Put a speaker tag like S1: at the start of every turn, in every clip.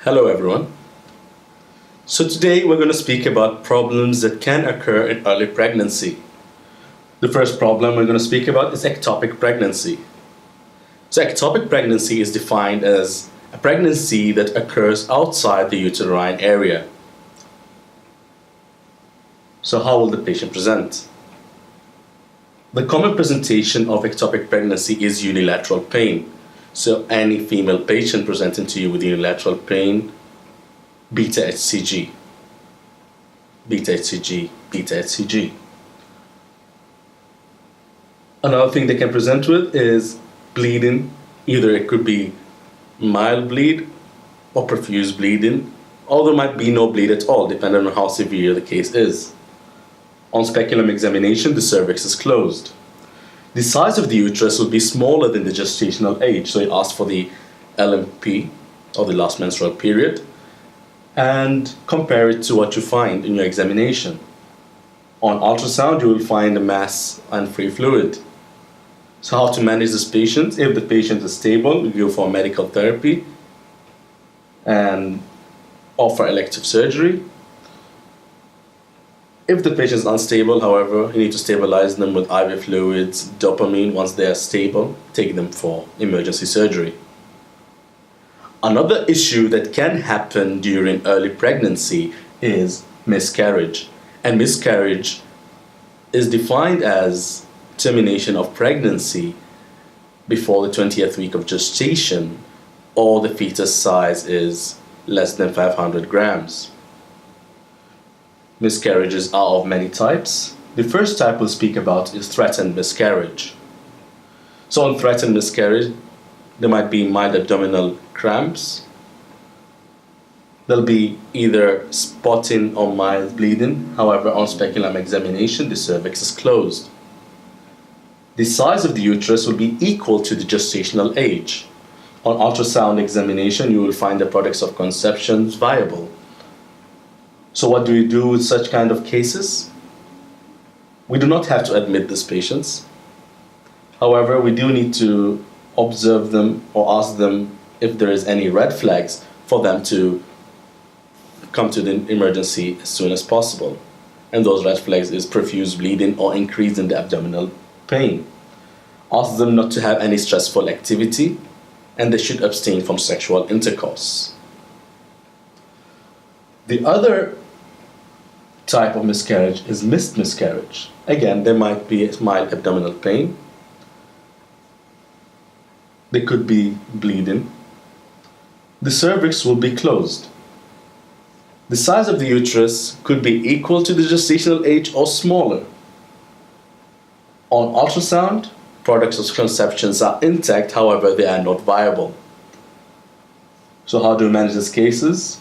S1: Hello everyone. So today we're going to speak about problems that can occur in early pregnancy. The first problem we're going to speak about is ectopic pregnancy. So ectopic pregnancy is defined as a pregnancy that occurs outside the uterine area. So how will the patient present? The common presentation of ectopic pregnancy is unilateral pain. So any female patient presenting to you with unilateral pain, beta HCG, beta HCG, beta HCG. Another thing they can present with is bleeding. Either it could be mild bleed or profuse bleeding, or there might be no bleed at all, depending on how severe the case is. On speculum examination, the cervix is closed. The size of the uterus will be smaller than the gestational age, so you ask for the LMP, or the last menstrual period, and compare it to what you find in your examination. On ultrasound, you will find a mass and free fluid. So how to manage this patient? If the patient is stable, we go for medical therapy and offer elective surgery. If the patient is unstable, however, you need to stabilize them with IV fluids, dopamine. Once they are stable, take them for emergency surgery. Another issue that can happen during early pregnancy is miscarriage. And miscarriage is defined as termination of pregnancy before the 20th week of gestation, or the fetus size is less than 500 grams. Miscarriages are of many types. The first type we'll speak about is threatened miscarriage. So on threatened miscarriage, there might be mild abdominal cramps. There'll be either spotting or mild bleeding. However, on speculum examination, the cervix is closed. The size of the uterus will be equal to the gestational age. On ultrasound examination, you will find the products of conception viable. So what do we do with such kind of cases? We do not have to admit these patients. However, we do need to observe them or ask them if there is any red flags for them to come to the emergency as soon as possible. And those red flags is profuse bleeding or increase in the abdominal pain. Ask them not to have any stressful activity, and they should abstain from sexual intercourse. The other type of miscarriage is missed miscarriage. Again, there might be mild abdominal pain. There could be bleeding. The cervix will be closed. The size of the uterus could be equal to the gestational age or smaller. On ultrasound, products of conceptions are intact, however, they are not viable. So how do we manage these cases?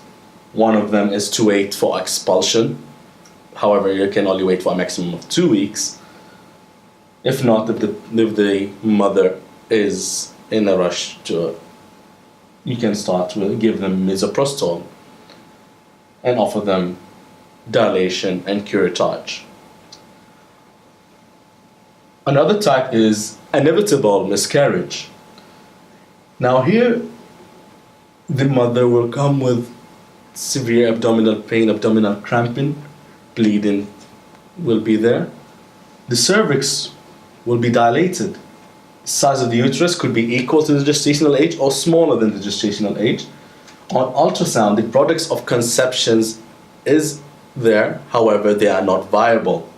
S1: One of them is to wait for expulsion. However, you can only wait for a maximum of 2 weeks. If not, if the mother is in a rush you can start with give them misoprostol and offer them dilation and curettage. Another type is inevitable miscarriage. Now here, the mother will come with severe abdominal pain, abdominal cramping, bleeding will be there. The cervix will be dilated. The size of the uterus could be equal to the gestational age or smaller than the gestational age. On ultrasound, the products of conceptions is there, however, they are not viable.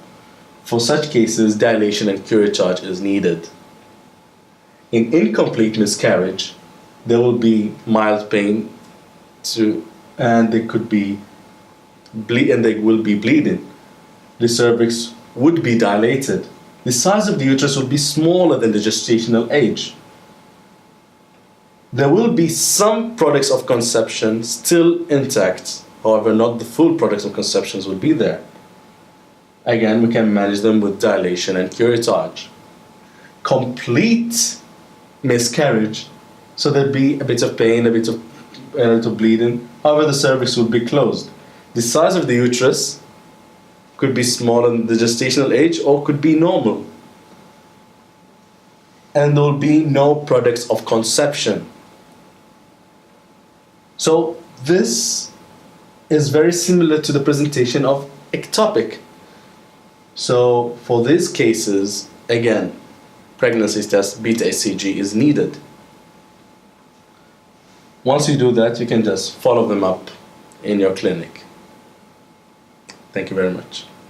S1: For such cases, dilation and curettage is needed. In incomplete miscarriage, there will be mild pain and they could be and they will be bleeding. The cervix would be dilated. The size of the uterus will be smaller than the gestational age. There will be some products of conception still intact, however, not the full products of conceptions will be there. Again, we can manage them with dilation and curettage. Complete miscarriage, so there'd be a bit of pain, a little bleeding, however, the cervix would be closed. The size of the uterus could be smaller than the gestational age or could be normal. And there will be no products of conception. So This is very similar to the presentation of ectopic. So for these cases, again, pregnancy test beta HCG is needed. Once you do that, you can just follow them up in your clinic. Thank you very much.